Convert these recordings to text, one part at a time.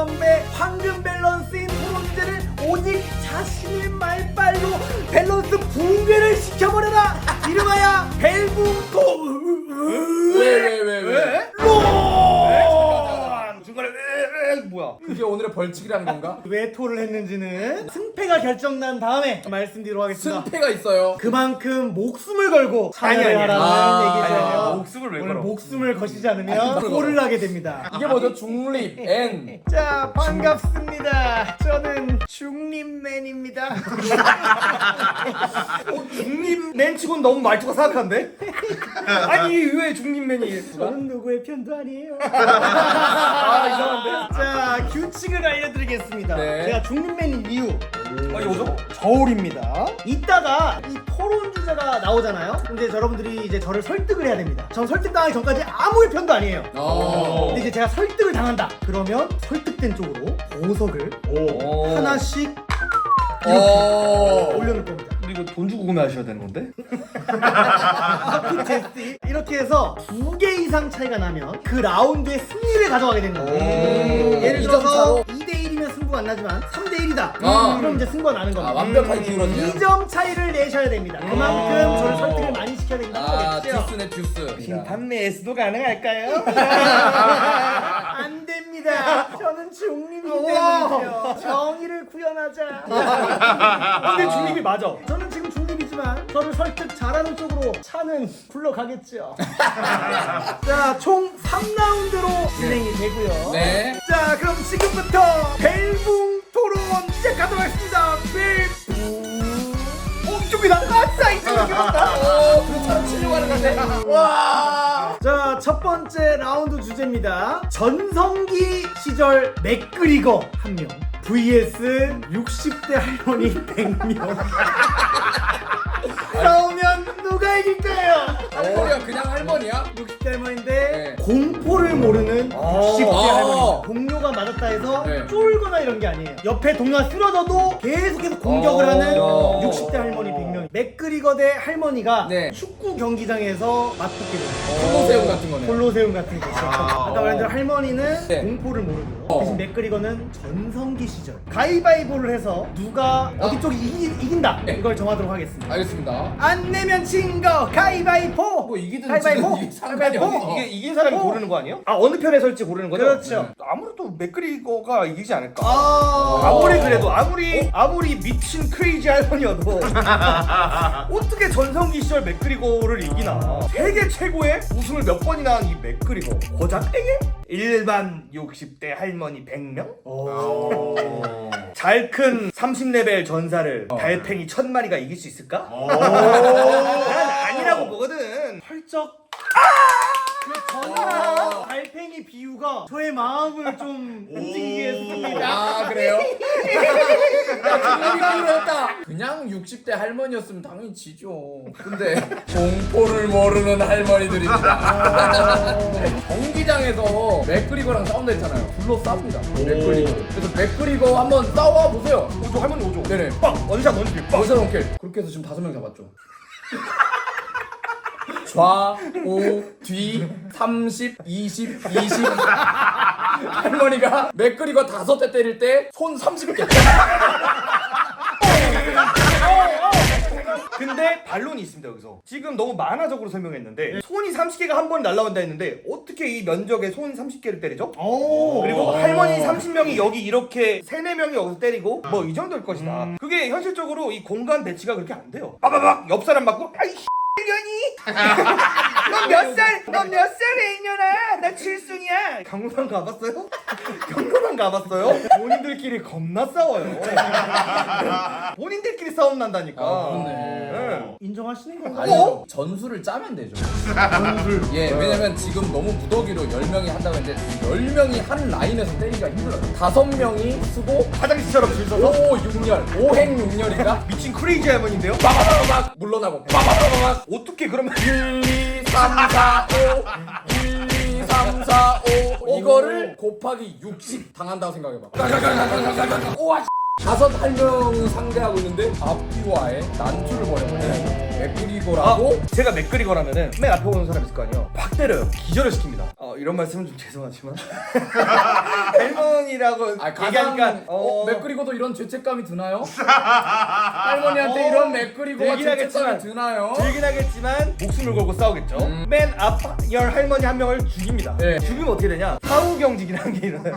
마음의 황금 밸런스인 토론 주제를 오직 자신의 말빨로 밸런스 붕괴를 시켜버려라. 이름하여 벨붕토. 왜? 중간에 뭐야? 그게 오늘의 벌칙이라는 건가? 왜 토를 했는지는 승패가 결정난 다음에 말씀드리도록 하겠습니다. 승패가 있어요. 그만큼 목숨을 걸고 참여를 아니. 하라는 얘기죠. 목숨을 왜 오늘 걸어? 목숨을 거시지 않으면 토를 하게 됩니다. 이게 뭐죠? 중립 N. 자, 반갑습니다. 저는 중립맨입니다. 중립맨 치곤 너무 말투가 사악한데? 아니 왜 중립맨이? 저는 누구의 편도 아니에요. 아 이상한데? 자, 규칙을 알려드리겠습니다. 네. 제가 중립맨인 이유. 아니 오죠? 저울입니다. 이따가 이 토론 주제가 나오잖아요. 근데 여러분들이 이제 저를 설득을 해야 됩니다. 전 설득당하기 전까지 아무의 편도 아니에요. 근데 이제 제가 설득을 당한다. 그러면 설득된 쪽으로 보석을 하나씩 올려놓을 겁니다. 근데 이거 돈 주고 구매하셔야 되는 건데? 제스 이렇게 해서 2개 이상 차이가 나면 그 라운드의 승리를 가져가게 되는 거예요. 예를 이점 들어서 차로? 2대1이면 승부가 안 나지만 3대1이다. 아. 그럼 이제 승부가 나는 겁니다. 완벽하게 기울어지네요. 2점 차이를 내셔야 됩니다. 그만큼 저를 설득을 많이 시켜야 된다는 거겠죠. 듀스네 듀스. 빈판매 S도 가능할까요? 안 됩니다. 저는 중립이기 때문이죠. 정의를 구현하자. 근데 중립이 맞아. 저는 지금 중립이지만 저를 설득 잘하는 쪽으로 차는 굴러가겠죠. 자, 총 3라운드로 진행이 되고요. 네. 자, 그럼 지금부터 벨붕 토론 시작하도록 하겠습니다. 벨붕. 이쪽이다. 아싸, 이쪽이 맞다. 그 차로 치려고 하는 건데. 와. 자, 첫 번째 라운드 주제입니다. 전성기 시절 맥그리거 1명 vs 60대 할머니 100명. 싸우면 누가 이길까요? 할머니가 그냥 할머니야? 60대 할머니인데 네. 공포를 모르는 60대 할머니. 아. 동료가 맞았다 해서 네. 쫄거나 이런 게 아니에요. 옆에 동료가 쓰러져도 계속해서 공격을 하는 60대 할머니 100명. 맥그리거 대 할머니가 네. 축구 경기장에서 맞붙게 됩니다. 콜로세움 같은 거네. 콜로세움 같은 거죠. 아까 말한 대로 할머니는 네. 공포를 모르고 대신 맥그리거는 전성기 시절 가위바위보를 해서 누가 어디 쪽이 이긴다 네. 이걸 정하도록 하겠습니다. 알겠습니다. 안 내면 진 거 가위바위보. 뭐 이기든 가위바위보. 지든 이게 상관이 가위바위보. 없어. 이게 이긴 사람이 고르는 거 아니에요? 아 어느 편에 설지 고르는 거죠? 그렇죠. 아무래도 맥그리거가 이기지 않을까? 아, 아무리 그래도 아무리 미친 크레이지 할머니여도 어떻게 전성기 시절 맥그리거를 이기나? 세계 최고의 우승을 몇 번이나 한 이 맥그리거 고작에게 일반 60대 할머니 100명? 잘 큰 30레벨 전사를 달팽이 1000마리가 이길 수 있을까? 난 아니라고 보거든. 펄쩍 전화 달팽이 비유가 저의 마음을 좀 움직이게 했습니다. 아 그래요? 그랬다. 그냥 60대 할머니였으면 당연히 지죠. 근데 공포를 모르는 할머니들입니다. 경기장에서 맥그리거랑 싸운다 했잖아요. 둘러 싸웁니다. 맥그리거. 그래서 맥그리거 한번 싸워 보세요. 오조 할머니 오조. 네네. 빵 원샷 원킬 빵. 원샷 원킬. 그렇게 해서 지금 5명 잡았죠. 좌, 우, 뒤, 30, 20, 20 할머니가 맥그리거 5대 때릴 때 손 30개. 근데 반론이 있습니다 여기서. 지금 너무 만화적으로 설명했는데 손이 30개가 한 번 날라온다 했는데 어떻게 이 면적에 손 30개를 때리죠? 그리고 할머니 30명이 여기 이렇게 3-4명이 여기서 때리고 뭐 이 정도일 것이다. 그게 현실적으로 이 공간 배치가 그렇게 안 돼요. 빠바박 옆 사람 맞고 아이 년이 넌 몇 살에 이년아? 나 7순이야. 강로당 가봤어요? 강로당 가봤어요? 본인들끼리 겁나 싸워요. 본인들끼리 싸움 난다니까. 그렇네. 인정하시는 건가요? 아니요. 전술을 짜면 되죠. 전술. 예, 왜냐면 지금 너무 무더기로 10명이 한다고 했는데 10명이 한 라인에서 때리기가 힘들어요. 5명이 쓰고 화장실처럼 줄 서서 5행육렬. 5행육렬인가? 미친 크레이지 할머니인데요? 빠바바바박 물러나고 빠바바바박 어떻게 그러면 1, 2, 3, 4, 5 1, 2, 3, 4, 5 이거를 곱하기 60 당한다고 생각해봐. 우와 5 할명이 상대하고 있는데 앞뒤와의 난투를 벌여버려요. 맥그리거라고? 제가 맥그리거라면은 맨 앞에 오는 사람 있을 거 아니에요. 확 때려요. 기절을 시킵니다. 이런 말씀은 좀 죄송하지만 할머니라고 얘기하니까 맥그리거도 이런 죄책감이 드나요? 할머니한테 이런 맥그리거가 되긴 죄책감이 하겠지만, 드나요? 들긴 하겠지만 목숨을 걸고 싸우겠죠. 맨 앞열 할머니 한 명을 죽입니다. 네. 죽이면 어떻게 되냐? 사후경직이라는 게 일어나요.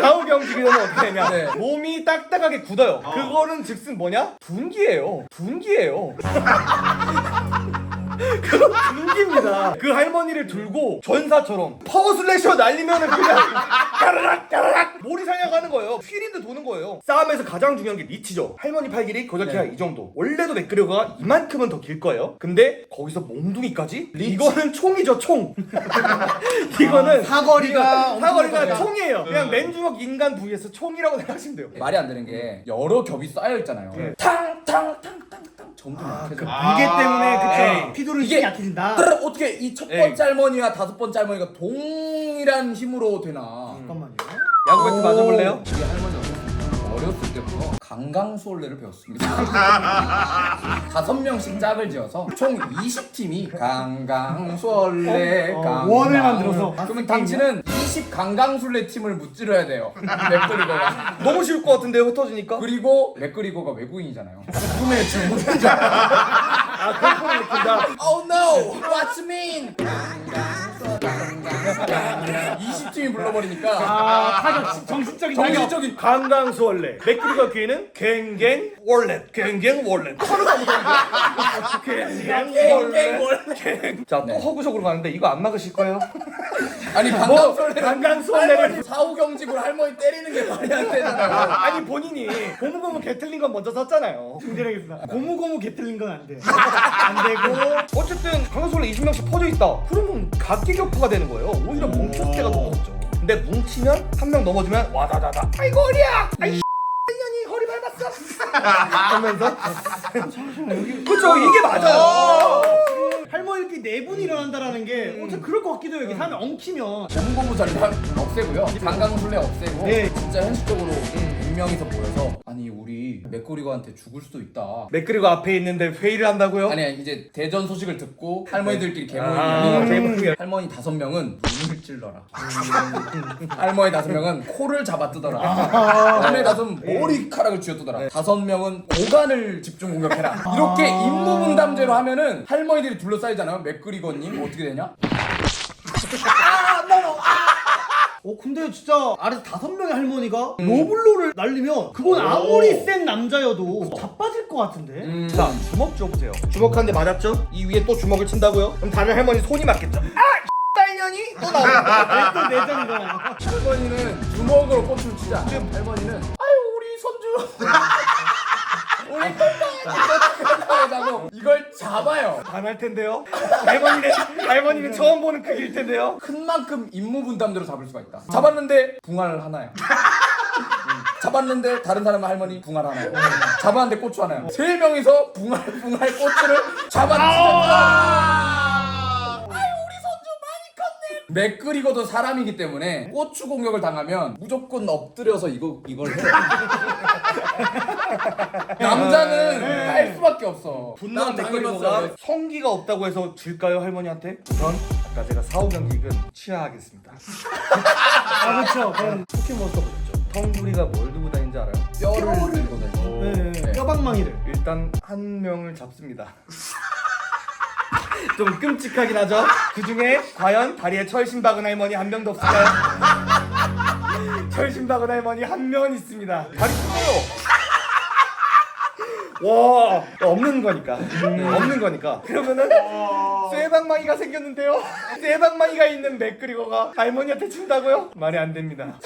사후경직이 되면 어떻게 되냐? 네. 몸이 딱딱하게 굳어요. 그거는 즉슨 뭐냐? 분기예요. 분기예요. 그건 분기입니다. 그 할머니를 들고 전사처럼 파워 슬래셔 날리면은 그냥 까르락 까르락 몰이 사냥하는 거예요. 휠인데 도는 거예요. 싸움에서 가장 중요한 게 리치죠. 할머니 팔 길이 거적해야 이 정도. 원래도 맥그리거가 이만큼은 더 길 거예요. 근데 거기서 몽둥이까지? 이거는 총이죠, 총. 이거는 사거리가 사거리가 총이에요. 그냥 맨주먹 인간 부위에서 총이라고 생각하시면 돼요. 말이 안 되는 게 여러 겹이 쌓여 있잖아요. 네. 탕탕탕탕탕 전부 약해져. 무게 때문에 에이. 그쵸. 피도를 이게 힘이 약해진다. 어떻게 이 첫 번째 할머니와 5번째 할머니가 동일한 힘으로 되나? 잠깐만요. 야구 배트 맞아볼래요? 우리 할머니가 어렸을 때부터 강강수월래를 배웠습니다. 5명씩 짝을 지어서 총 20팀이 강강수월래 원을 만들어서. 그러면 당신은 20 강강술래 팀을 무찌러야 돼요. 맥그리거가. 너무 쉬울 것 같은데요, 흩어지니까? 그리고 맥그리거가 외국인이잖아요. 꿈의 주문인 줄 알아. 그런 소리 느낀다. Oh no! What's mean? 20팀이 불러버리니까 타격 정신적인 정신적인 강강수월래. 맥그리거 귀에는 갱갱 월렛. 갱갱 월렛. 하나도 안 갱갱 갱갱 월렛. 자, 또 허구적으로 가는데 이거 안 막으실 거예요? 아니 뭐, 강강술래를 강강수월래를 사후경직으로 할머니 때리는 게 말이 안 되잖아요. 아니 본인이 고무고무 게틀린 건 먼저 썼잖아요. 중재하겠습니다. 고무고무 개틀린 건 안 돼. 안 되고. 어쨌든 강강수월래 20명씩 퍼져 있다. 그러면 각기격파가 되는 거예요. 오히려 뭉쳤을 때가 더 무섭죠. 근데 뭉치면 한 명 넘어지면 와다다다. 아이고 허리야. 아이 년이 허리 밟았어. 하면서 그쵸 이게 맞아요. 할머니끼리 네 분이 일어난다라는 게 어차피 그럴 것 같기도 해요. 이게 사람이 엉키면. 고무고무 자리 없애고요. 강강술래 없애고 네. 진짜 현실적으로 100명이서 모여서 아니 우리 맥그리거한테 죽을 수도 있다. 맥그리거 앞에 있는데 회의를 한다고요? 아니 이제 대전 소식을 듣고 할머니들끼리 개모임이 아, 열리고 개모임. 할머니 5명은 눈을 찔러라. 할머니 5명은 코를 잡아뜯어라. 할머니 5은 머리카락을 쥐어뜯어라. 5명은 고관을 집중 공격해라. 이렇게 임무분담제로 하면은 할머니들이 둘러싸이잖아요. 맥그리거님 어떻게 되냐? 근데 진짜 아래서 5명의 할머니가 로블로를 날리면 그건 아무리 센 남자여도 자빠질 것 같은데. 자 주먹 줘보세요. 주먹 한 대 맞았죠? 이 위에 또 주먹을 친다고요? 그럼 다른 할머니 손이 맞겠죠? 딸년이 또 나오고 또 내전이잖아요. 할머니는 주먹으로 꽃을 치자. 할머니는 아유 우리 손주 우리 끝나고 이걸 잡아요. 반할 텐데요? 할머니는 처음 보는 크기일 텐데요? 큰 만큼 임무 분담대로 잡을 수가 있다. 잡았는데 붕알 하나야. 잡았는데 다른 사람은 할머니 붕알 하나요. 잡았는데 고추 하나요. 3명이서 붕알 고추를 잡았다. 맥그리거도 사람이기 때문에 고추 공격을 당하면 무조건 엎드려서 이걸 해. 남자는 할 수밖에 없어. 분노한 난 맥그리거가 당해봤어요. 성기가 없다고 해서 질까요 할머니한테? 우선 아까 제가 사후경직은 취하하겠습니다. 그렇죠. 그럼 포켓몬스터 보셨죠? 텅구리가 뭘 들고 다니는지 알아요? 뼈를 들고 다니고. 네, 뼈방망이를. 일단 한 명을 잡습니다. 좀 끔찍하긴 하죠? 그 중에 과연 다리에 철심 박은 할머니 한 명도 없을까요? 철심 박은 할머니 한 명 있습니다. 다리 커요. 와 없는 거니까 없는 거니까 그러면은 쇠방망이가 생겼는데요. 쇠방망이가 있는 맥그리거가 할머니한테 친다고요? 말이 안 됩니다.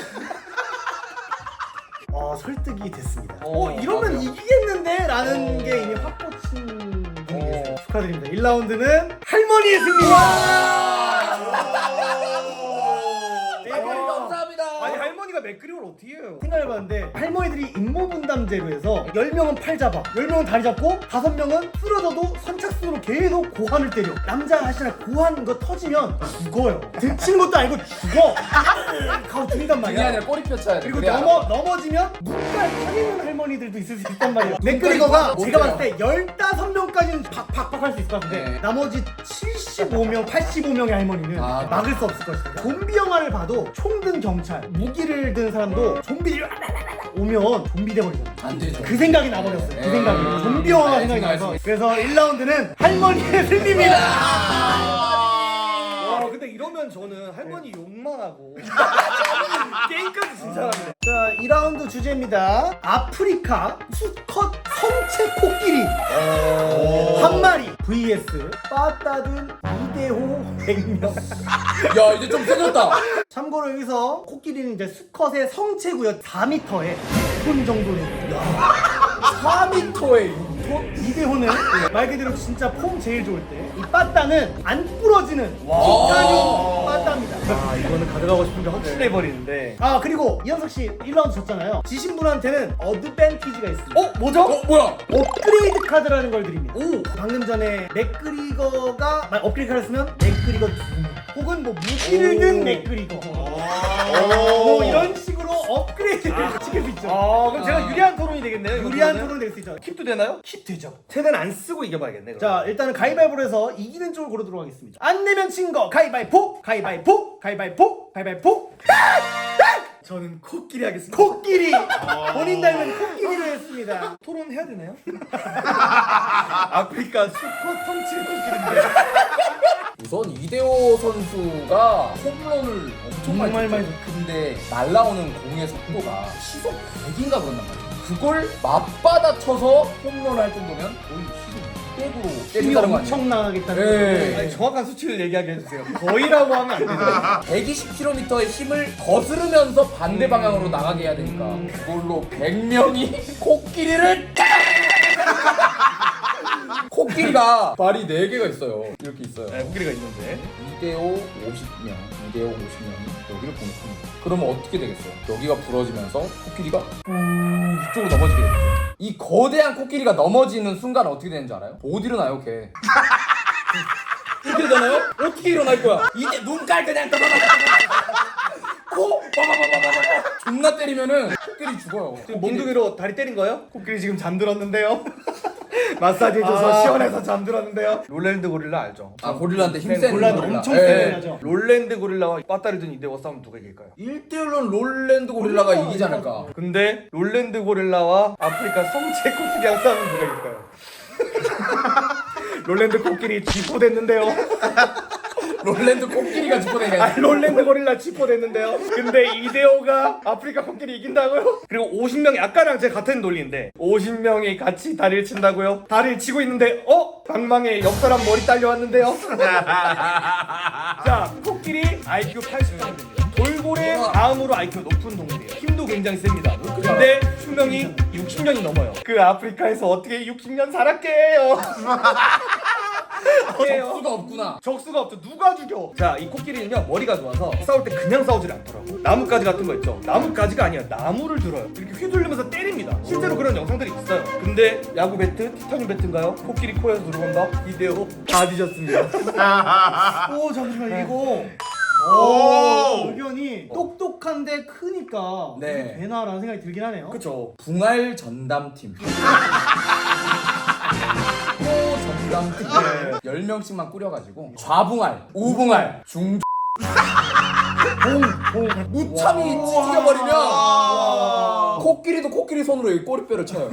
설득이 됐습니다. 맞아요. 이러면 이기겠는데? 라는 게 이미 확고친 분이겠어요. 축하드립니다. 1라운드는 할머니의 승리입니다. 할머니 감사합니다. 아니 할머니가 맥그리걸 어떻게 해요? 생각해봤는데 할머니들이 임무분담제로 해서 10명은 팔 잡아, 10명은 다리 잡고 5명은 쓰러져도 선착순으로 계속 고환을 때려. 남자 하시나 고환 거 터지면 죽어요. 들치는 것도 아니고 죽어. 가고 죽인단 그게 말이야. 아니라 꼬리 펴쳐야 돼. 그리고 그래야 넘어지면 눈깔 터지는 할머니들도 있을 수 있단 말이에요. 맥그리거가 못 제가 해요. 봤을 때 15명까지는 팍팍팍 할 수 있을 것 같은데 네. 나머지 75명, 85명의 할머니는 아, 막을 수 없을 것이다. 좀비 영화를 봐도 총 든 경찰, 무기를 든 사람도 좀비들이 오면 좀비 돼버리잖아. 안 되죠. 그 생각이 나버렸어요. 그 네. 생각이. 좀비 영화가 생각이 나서. 그래서 1라운드는 할머니의 승리입니다. 와 근데 이러면 저는 할머니 욕만 하고 게임까지 진짜랍니다. 자, 2라운드 주제입니다. 아프리카 수컷 성체 코끼리 한 마리 vs 빠따든 이대호 100명. 야 이제 좀 세졌다. 참고로 여기서 코끼리는 이제 수컷의 성체고요. 4m에 6톤 정도 됩니다. 4m에 6톤? 이대호는 말 그대로 진짜 폼 제일 좋을 때, 이 빠따는 안 부러지는 와. 티타늄 빠따입니다. 아 이거는 가져가고 싶은데 확실해 버리는데. 아, 그리고 이현석 씨 1라운드 졌잖아요. 지신 분한테는 어드밴티지가 있습니다. 뭐죠? 뭐야? 업그레이드 카드라는 걸 드립니다. 오. 방금 전에 맥그리거가 업그레이드 카드를 쓰면 맥그리거 혹은 뭐 무기를 든 맥그리거 뭐 이런 식으로 업그레이드를 시킬 수 있죠. 그럼 제가 유리한 토론이 되겠네요. 이거 유리한 그러면은? 토론 될 수 있죠. 킵도 되나요? 킵 되죠. 최대한 안 쓰고 이겨봐야겠네. 그럼. 자, 일단은 가위바위보로 해서 이기는 쪽을 고르도록 하겠습니다. 안 내면 친 거 가위바위보, 가위바위보, 가위바위보, 가위바위보. 저는 코끼리 하겠습니다. 코끼리. 본인 닮은 코끼리로 했습니다. 토론 해야 되나요? 아프리카 수컷 성체 코끼리인데. 우선 이대호 선수가 홈런을 엄청 정말 많이 많이 쳤죠. 근데 날라오는 공의 속도가 시속 100인가 그런단 말이야. 그걸 맞받아 쳐서 홈런을 할 정도면 거의 시속 600으로 힘이 때린다는 거 아니야? 엄청나겠다는 네. 거죠. 아니, 정확한 수치를 얘기하게 해주세요. 거의라고 하면 안 되죠. 120km의 힘을 거스르면서 반대 방향으로 나가게 해야 되니까 그걸로 100명이 코끼리를 코끼리가 발이 4개가 있어요. 이렇게 있어요. 네, 코끼리가 있는데. 2대5 50명, 2대5 50명이 여기를 공격합니다. 그러면 어떻게 되겠어요? 여기가 부러지면서 코끼리가 이쪽으로 넘어지게 되겠죠. 이 거대한 코끼리가 넘어지는 순간 어떻게 되는 줄 알아요? 못 일어나요, 걔. 이렇게 되잖아요? 어떻게 일어날 거야? 이제 눈깔 그냥 코! 빠바바바바바 존나 때리면은 코끼리 죽어요. 지금 몽둥이로 다리 때린 거예요? 코끼리 지금 잠들었는데요. 마사지 해줘서 시원해서 잠들었는데요. 롤랜드 고릴라 알죠? 아 고릴라한테 힘센 고릴라는 고릴라. 엄청 예. 세긴 하죠. 롤랜드 고릴라와 빠따를 든 이대호 싸움 누가 이길까요? 1대1로 롤랜드 고릴라가 이기지 않을까? 근데 롤랜드 고릴라와 아프리카 성체 코끼리랑 싸우면 누가 이길까요? 롤랜드 코끼리 쥐포됐는데요. 롤랜드 코끼리가 죽고 된 게 아니라 롤랜드 고릴라 쥐포됐는데요. 근데 이대호가 아프리카 코끼리 이긴다고요? 그리고 50명이 아까랑 제 같은 논리인데 50명이 같이 다리를 친다고요? 다리를 치고 있는데 방망에 옆 사람 머리 딸려왔는데요. 자, 코끼리 IQ 80점 됩니다. 돌고래 다음으로 IQ 높은 동물이에요. 힘도 굉장히 셉니다. 근데 수명이 60년이 넘어요. 그 아프리카에서 어떻게 60년 살았게 해요? 적수가 없구나. 적수가 없죠. 누가 죽여? 자, 이 코끼리는요 머리가 좋아서 싸울 때 그냥 싸우질 않더라고. 나뭇가지 같은 거 있죠. 나뭇가지가 아니야. 나무를 들어요. 이렇게 휘둘리면서 때립니다. 실제로 그런 영상들이 있어요. 근데 야구 배트, 티타늄 배트인가요? 코끼리 코에서 들어간다. 이대호 다 뒤졌습니다. 오, 잠시만 이거. 오! 의견이 똑똑한데 크니까 네. 이게 되나라는 생각이 들긴 하네요. 그쵸. 붕알 전담팀. 또 전담팀. 10명씩만 꾸려가지고 좌붕알, 우붕알, 중 무참히 찢겨버리면 코끼리도 코끼리 손으로 이 꼬리뼈를 쳐요.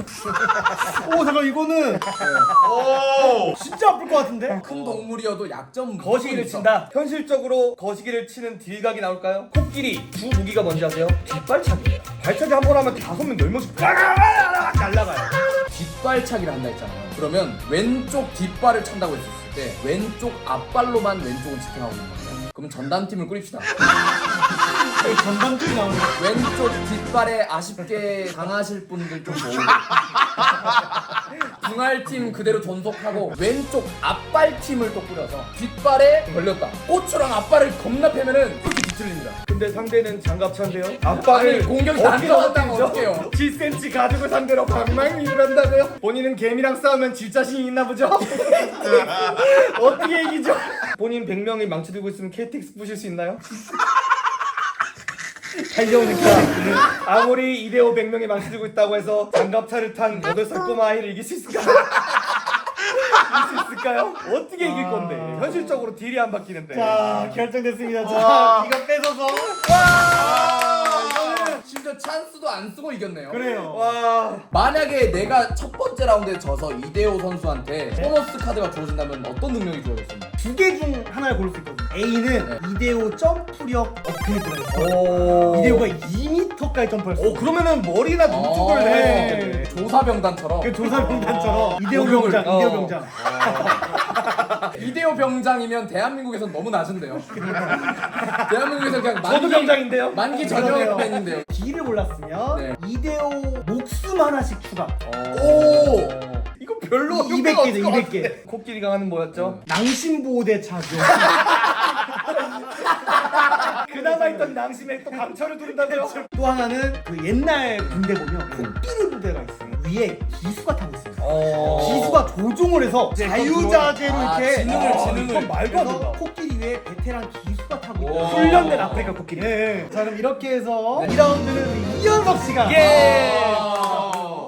오, 잠깐 이거는 오! 진짜 아플 것 같은데? 큰 동물이어도 약점 거시기를 있어. 친다. 현실적으로 거시기를 치는 딜각이 나올까요? 코끼리 주 무기가 뭔지 아세요? 뒷발차기예요. 발차기 한 번 하면 5명 10명씩 날라가요. 뒷발차기를 한다 했잖아요. 그러면 왼쪽 뒷발을 찬다고 했을 때 왼쪽 앞발로만 왼쪽을 지탱하고 있는 겁니다. 그럼 전담팀을 꾸립시다. 전담팀이 나오는 거. 왼쪽 뒷발에 아쉽게 당하실 분들 좀 모으고 붕알팀 그대로 존속하고 왼쪽 앞발팀을 또 꾸려서 뒷발에 걸렸다. 고추랑 앞발을 겁나 패면은 그렇게 뒤틀립니다. 근데 근데 상대는 장갑차인데요. 아니 앞발을 공격이 안 들어갔다면 어떡해요? 7cm 가죽을 상대로 방망이를 한다고요? 본인은 개미랑 싸우면 질 자신이 있나 보죠? 어떻게 이기죠? 본인 100명이 망치 들고 있으면 KTX 부실 수 있나요? 달려오니까 아무리 2대5 100명이 망치 들고 있다고 해서 장갑차를 탄 8살 꼬마 아이를 이길 수 있을까요? 이길 수 있을까요? 어떻게 이길 건데? 현실적으로 딜이 안 바뀌는데. 자, 결정됐습니다. 자, 와. 이거 뺏어서. 심지어 찬스도 안 쓰고 이겼네요. 그래요. 와. 만약에 내가 첫 번째 라운드에 져서 이대호 선수한테 보너스 카드가 주어진다면 어떤 능력이 주어졌습니까? 두 개 중 하나를 고를 수 있거든요. A는 네. 이대호 점프력 업그레이드가 있어요. 오. 이대호가 2m까지 점프할 수 있어요. 그러면은 머리나 눈쪽을 해. 조사병단처럼. 그 조사병단처럼 이대호 공격을- 병장, 어. 이대호 병장. 이대호 병장이면 대한민국에선 너무 낮은데요. 대한민국에서 그냥 저도 병장인데요. 만기 그러네요. 전역팬인데요. D를 골랐으면 네. 이대호 목숨 하나씩 추가. 오. 이거 별로 200개죠, 200개. 코끼리가 하는 뭐였죠? 낭심보호대 착용. 그나마 있던 낭심에 또 강철을 두른다고요? 또 하나는 그 옛날 군대 보면 코끼리 부대가 있어요. 위에 기수가 타고 있어요. 기수가 조종을 해서 자유자재로 아, 이렇게 지능을. 이건 말도 안 그래서 된다. 코끼리 위에 베테랑 기수가 타고 있어요. 훈련된 아프리카 코끼리. 네. 자 그럼 이렇게 해서 네. 2라운드는 이현석 씨가 예.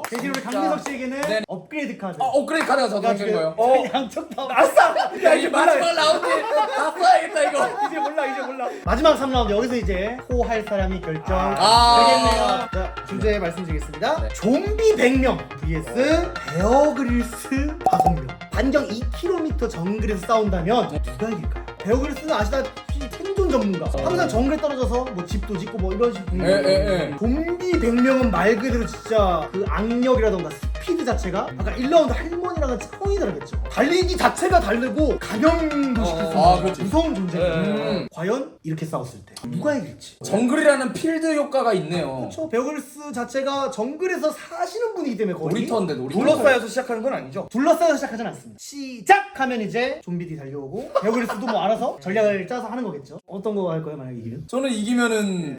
대신 우리 강민석 씨에게는 네. 업그레이드 카드. 업그레이드 카드가 저장된 거예요. 양쪽 다. 아싸! 야, 이 마지막 라운드에 다 써야겠다 이거. 이제 몰라. 마지막 3라운드 여기서 이제 호할 사람이 결정 되겠네요. 자 주제 말씀드리겠습니다. 네. 좀비 100명 vs 베어그릴스 5명. 반경 2km 정글에서 싸운다면 누가 이길까요? 베어그릴스는 아시다시피 생존 전문가. 항상 정글에 떨어져서 뭐 집도 짓고 뭐 이런 식으로 예. 좀비 100명은 말 그대로 진짜 그 악력이라던가 스피드 자체가 아까 1라운드 할머니랑은 차원이 다르겠죠. 달리기 자체가 다르고 감염도 시킬 수 있는 아, 그렇지. 무서운 존재예요. 네. 과연 이렇게 싸웠을 때 누가 이길지. 정글이라는 필드 효과가 있네요. 그렇죠. 베어그릴스 자체가 정글에서 사시는 분이기 때문에 거의 놀이터인데 놀이터. 둘러싸여서 시작하는 건 아니죠? 둘러싸여서 시작하진 않습니다. 시작하면 이제 좀비들이 달려오고 베어그릴스도 뭐 알아서 전략을 짜서 하는 거겠죠. 어떤 거 할 거예요 만약에 이기면? 저는 이기면은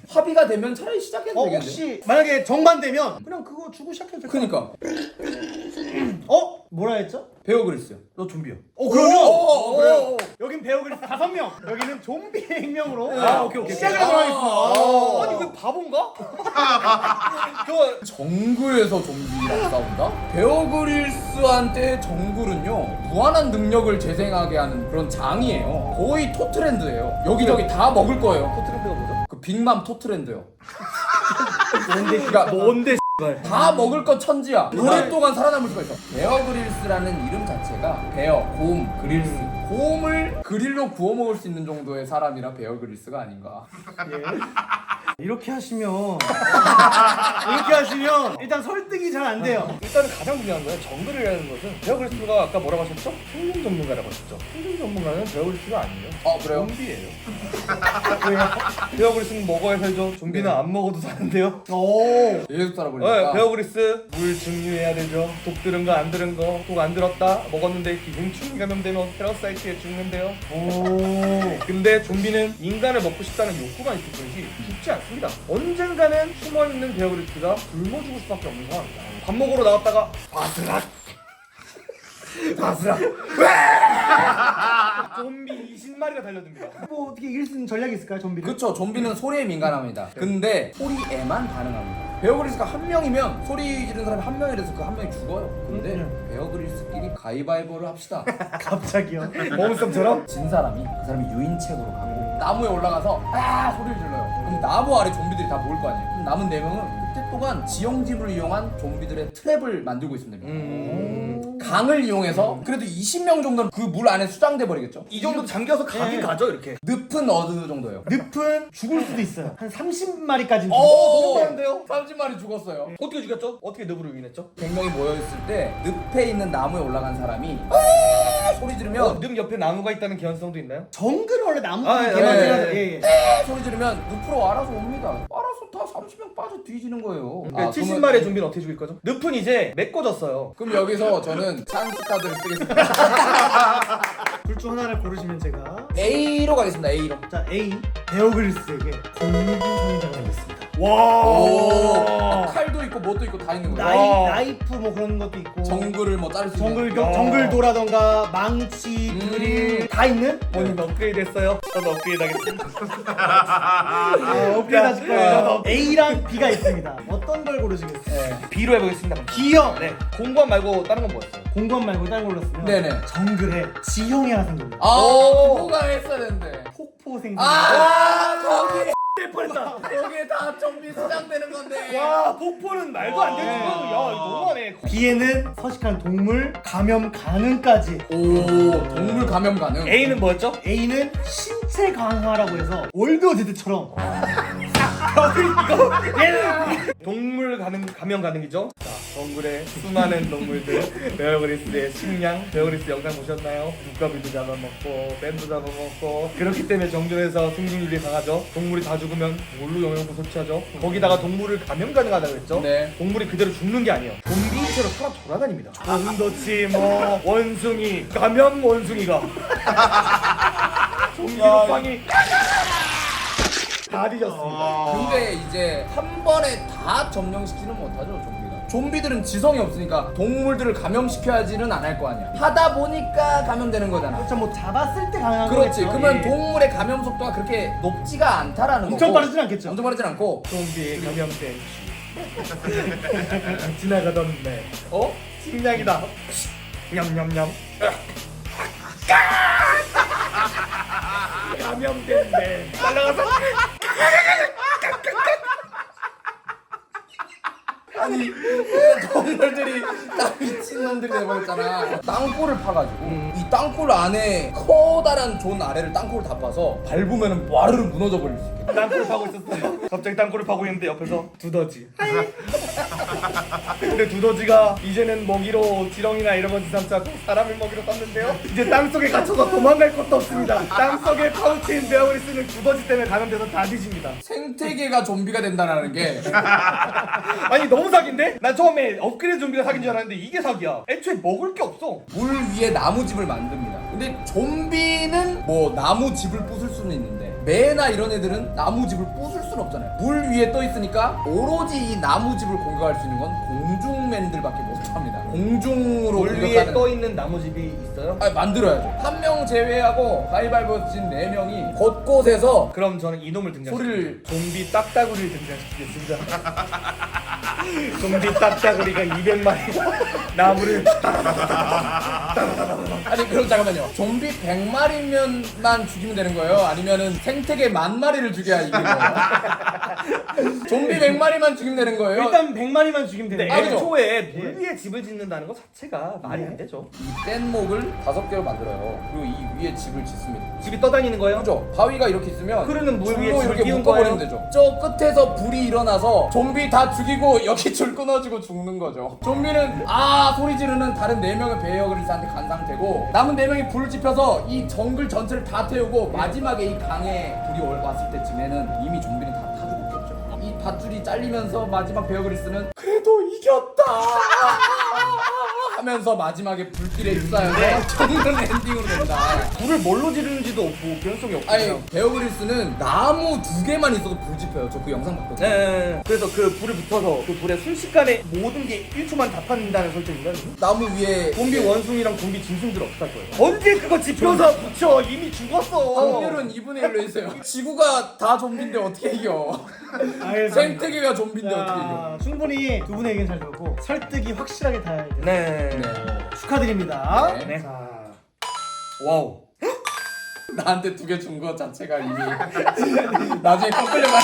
합의가 되면 차라리 시작해도 되겠네요. 혹시 만약에 정반되면 그냥 그거 주고 시작해도 될까요? 그니까 뭐라 했죠? 베어그릴스요. 너 좀비야. 그러면 그래요? 여긴 베어그릴스 5명, 여기는 좀비 100명으로 오케이. 시작을 하도록 하겠습니다. 아니 왜 바본가? 정글에서 좀비랑 싸운다? 베어그릴스한테 정글은요 무한한 능력을 재생하게 하는 그런 장이에요. 거의 토트랜드예요. 여기저기 다 먹을 거예요. 토트렌드가 뭐죠? 그 빅맘 토트랜드요. 뭔데 그러니까 뭔데 다 먹을 건 천지야. 오랫동안 살아남을 수가 있어. 베어그릴스라는 이름 자체가 베어, 곰, 그릴스. 곰을 그릴로 구워 먹을 수 있는 정도의 사람이라 베어그릴스가 아닌가. 이렇게 하시면 일단 설득이 잘 안 돼요. 일단은 가장 중요한 거는 정글이라는 것은 베어그리스가 아까 뭐라고 하셨죠? 생존 전문가라고 하셨죠? 생존 전문가는 베어그리스가 아니에요. 그래요? 좀비예요. 왜요? 베어그리스는 먹어야 살죠. 좀비는 안 먹어도 사는데요. 오. 예수 따라보니까. 베어그리스 물 증류해야 되죠. 독 들은 거 안 들은 거, 독 안 들었다 먹었는데 기생충 감염되면 페러사이트에 죽는데요. 오. 근데 좀비는 인간을 먹고 싶다는 욕구가 있을 뿐이지 죽지 않습니다. 언젠가는 숨어있는 베어그리스가 굶어 죽을 수밖에 없는 상황입니다. 밥 먹으러 나왔다가 바스락 좀비 20마리가 달려듭니다. 뭐 어떻게 이길 수 있는 전략이 있을까요, 좀비를? 그쵸, 좀비는 소리에 민감합니다. 근데 소리에만 반응합니다. 베어그릴스가 한 명이면 소리 지르는 사람이 한 명이라서 그 한 명이 죽어요. 근데 베어그릴스끼리 가위바위보를 합시다. 갑자기요. 먹음썸처럼? 진 사람이 그 사람이 유인책으로 가고 나무에 올라가서 소리를 질러요. 그럼 나무 아래 좀비들이 다 모일 거 아니에요. 그럼 남은 4명은 그때 동안 지형집을 이용한 좀비들의 트랩을 만들고 있으면 됩니다. 강을 이용해서 그래도 20명 정도는 그 물 안에 수장돼 버리겠죠. 이 정도 잠겨서 가긴 가죠 이렇게. 늪은 어느 정도예요? 늪은 죽을 수도 있어요. 한 30마리까지는 오, 너무 많은데요? 30마리 죽었어요. 어떻게 죽였죠? 어떻게 늪으로 유인했죠? 100명이 모여있을 때 늪에 있는 나무에 올라간 사람이 소리 지르면 늪 옆에 나무가 있다는 개연성도 있나요? 정글은 원래 나무들이 아, 예, 개만들 예, 하죠. 예. 예. 소리 지르면 늪으로 알아서 옵니다. 알아서 다 30명 빠져 뒤지는 거예요. 70마리의 좀비는 어떻게 죽일 거죠? 늪은 이제 메꿔졌어요. 그럼 여기서 저는 찬스 카드를 쓰겠습니다. 둘 중 하나를 고르시면 제가 A로 가겠습니다. A로. 자 A 베어그릴스에게 공구 상자가 있습니다. 오. 칼도 있고 뭣도 있고 다 있는 거예요. 나이프 뭐 그런 것도 있고 정글을 뭐 자를 수 있는. 정글도라던가 망치, 드릴 다 있는 본인 업그레이드 했어요? 저도 업그레이드 하겠습니다. 업그레이드 하실 거예요. A랑 B가 있습니다. 어떤 걸 고르시겠어요? 네. B로 해보겠습니다. B형 네. 공부한 말고 다른 건 뭐였어요? 공간 말고 다른 걸로 쓰면 네네. 정글에 지형이 하나 생깁니다. 그거가 했어야 되는데. 폭포 생깁니다. 거기. 거기에 다 좀비 소장되는 건데. 와 폭포는 말도 안 되는 거. 야 이거 너무하네. B에는 서식한 동물 감염 가능까지. 오, 동물 감염 가능. A는 뭐였죠? A는 신체 강화라고 해서 월드 워즈드처럼 동물 감염 가능이죠? 자, 정글의 수많은 동물들 베어그리스의 식량 베어그리스 영상 보셨나요? 두꺼비도 잡아먹고 뱀도 잡아먹고 그렇기 때문에 정글에서 생존율이 강하죠. 동물이 다 죽으면 뭘로 영양분 섭취하죠? 거기다가 동물을 감염 가능하다고 했죠? 네. 동물이 그대로 죽는 게 아니에요. 좀비처럼 살아 돌아다닙니다. 좀도치 뭐 원숭이 감염 원숭이가 좀비팡이 다 뒤졌습니다. 근데 이제 한 번에 다 점령시키는 못하죠, 좀비가. 좀비들은 지성이 없으니까 동물들을 감염시켜야지는 안 할 거 아니야. 하다 보니까 감염되는 거잖아. 그렇죠. 뭐 잡았을 때 가능한 그렇지. 거겠죠. 그러면 예. 동물의 감염 속도가 그렇게 높지가 않다라는 엄청 거고. 빠르진 않겠죠. 엄청 빠르진 않고. 좀비에 감염된 지나가던데 식량이다 냠냠냠 감염된데 날라가서 아니 동물들이 다 미친놈들이 돼버렸잖아. 땅굴을 파가지고 이 땅굴 안에 커다란 존 아래를 땅굴을 다 파서 밟으면 와르르 무너져 버릴 수 있게. 땅굴을 파고 있었어요. 갑자기 땅굴을 파고 있는데 옆에서 두더지. 근데 두더지가 이제는 먹이로 지렁이나 이런 거 삼자고 사람을 먹이로 땄는데요. 이제 땅속에 갇혀서 도망갈 것도 없습니다. 땅속에 파우치인 베어그리스는 두더지 때문에 감염돼서 다 뒤집니다. 생태계가 좀비가 된다는 게 아니 너무 사기인데? 난 처음에 업그레이드 좀비가 사기인 줄 알았는데 이게 사기야. 애초에 먹을 게 없어. 물 위에 나무집을 만듭니다. 근데 좀비는 뭐 나무집을 부술 수는 있는데 매나 이런 애들은 나무집을 부술 수는 없잖아요. 물 위에 떠 있으니까 오로지 이 나무집을 공격할 수 있는 건 공중맨들밖에 못합니다. 공중으로 물 위에 공격하는 떠 있는 나무집이 있어요? 만들어야죠. 한 명 제외하고 가위바위보 진 4명이 곳곳에서 그럼 저는 이놈을 등장시킵니다. 소리를 좀비 딱따구리를 등장시키겠습니다. 좀비 딱따구리가 200마리가 나무를 아니 그럼 잠깐만요. 좀비 100마리면만 죽이면 되는 거예요? 아니면은 생태계 10,000마리를 죽여야 이기는 거예요? 좀비 100마리만 죽이면 되는 거예요? 일단 100마리만 죽이면 근데 되네. 그죠? 애초에 물 위에 집을 짓는다는 것 자체가 말이 안 되죠. 이 뗏목을 5개로 만들어요. 그리고 이 위에 집을 짓습니다. 집이 떠다니는 거예요? 그죠? 바위가 이렇게 있으면 흐르는 물 위에 줄로 집을 이렇게 띄운 묶어버리면 거예요? 되죠. 저 끝에서 불이 일어나서 좀비 다 죽이고 여기 줄 끊어지고 죽는 거죠. 좀비는 소리 지르는 다른 4명의 베어그릴스한테 간 상태고 남은 4명이 불을 지펴서 이 정글 전체를 다 태우고 마지막에 이 강에 불이 왔을 때쯤에는 이미 좀비는 다 타 죽었겠죠. 이 밧줄이 잘리면서 마지막 베어그릴스는 그래도 이겼다 하면서 마지막에 불길에 휩싸여서 정글 엔딩으로 된다. 불을 뭘로 지르는지도 없고 변성이 없고 아니 베어그릴스는 나무 2개만 있어도 불 지펴요. 저 그 영상 봤거든요. 네. 그래서 그 불에 붙어서 그 불에 순식간에 모든 게 1초만 다 판다는 설정인가요? 나무 위에 좀비 원숭이랑 좀비 짐승들 어떡할 거예요? 언제 그거 지펴서 붙여? 이미 죽었어. 확률은 2분의 1로 있어요. 지구가 다 좀비인데 어떻게 이겨? 생태계가 좀비인데 어떻게 이겨? 충분히 두 분의 의견 잘 들었고 설득이 확실하게 다 네. 네. 축하드립니다. 네. 자, 와우. 나한테 2개 준 거 자체가 이미 나중에 꺾으려 말.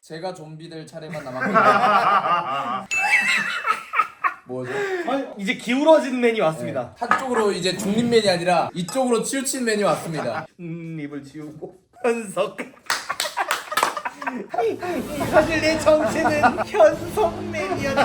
제가 좀비들 차례만 남았거든요. 뭐죠? 아니, 이제 기울어진 맨이 왔습니다. 한쪽으로 이제 중립맨이 아니라 이쪽으로 치우친 맨이 왔습니다. 입을 지우고 현석. 사실 내 정체는 현석맨이었다.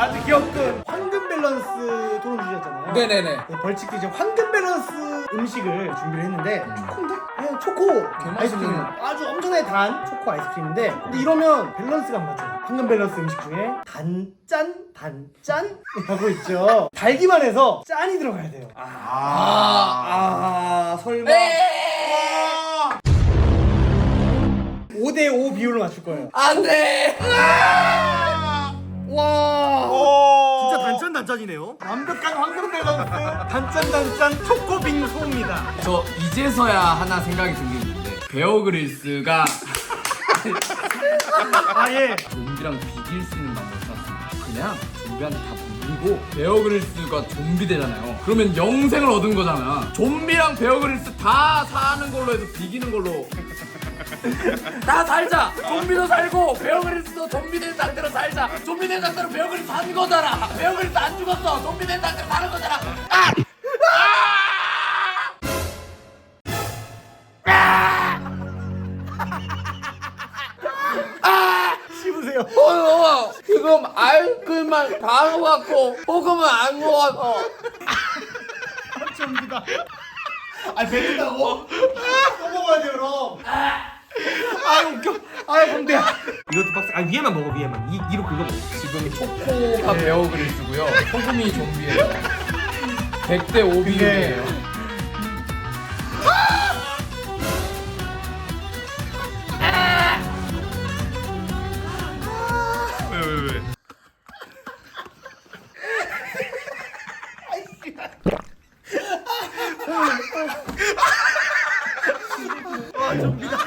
아주 귀엽군. 황금 밸런스 토론 주제였잖아요. 네네네. 벌칙도 이제 황금 밸런스 음식을 준비를 했는데 초코인데? 네, 초코 아이스크림 아주 엄청나게 단 초코 아이스크림인데 근데 이러면 밸런스가 안 맞죠. 황금 밸런스 음식 중에 단짠이라고 있죠. 달기만 해서 짠이 들어가야 돼요. 설마. 5대5 비율로 맞출 거예요. 안돼. 와. 오. 진짜 단짠이네요. 완벽한 황금 밸런스 단짠 초코 빙수입니다. 저 이제서야 하나 생각이 생기는데 베어 그릴스가 아 예. 좀비랑 비길 수 있는 방법을 찾았습니다. 그냥 좀비한테 다 물리고 베어 그릴스가 좀비 되잖아요. 그러면 영생을 얻은 거잖아. 좀비랑 베어 그릴스 다 사는 걸로 해서 비기는 걸로 다 살자. 좀비도 살고 베어 그릴스도 좀비 된 상태로 살자. 좀비 된 상태로 베어 그릴스 산 거잖아. 베어 그릴스 안 죽었어. 좀비 된 상태로 사는 거잖아. 씹으세요. 지금 아이스크림만 다 녹았고 소금은 안 녹아서 좀비다. 아 배린다고? 또 먹어야 돼요 그럼. 아 웃겨. 아 건배야. 이것도 빡세. 아 위에만 먹어 위에만. 이로 긁어 먹어. 지금 초코가 베어 그릴스고요. 소금이 좀비예요. 100대 5 비율이에요. 왜? 와 좀비다.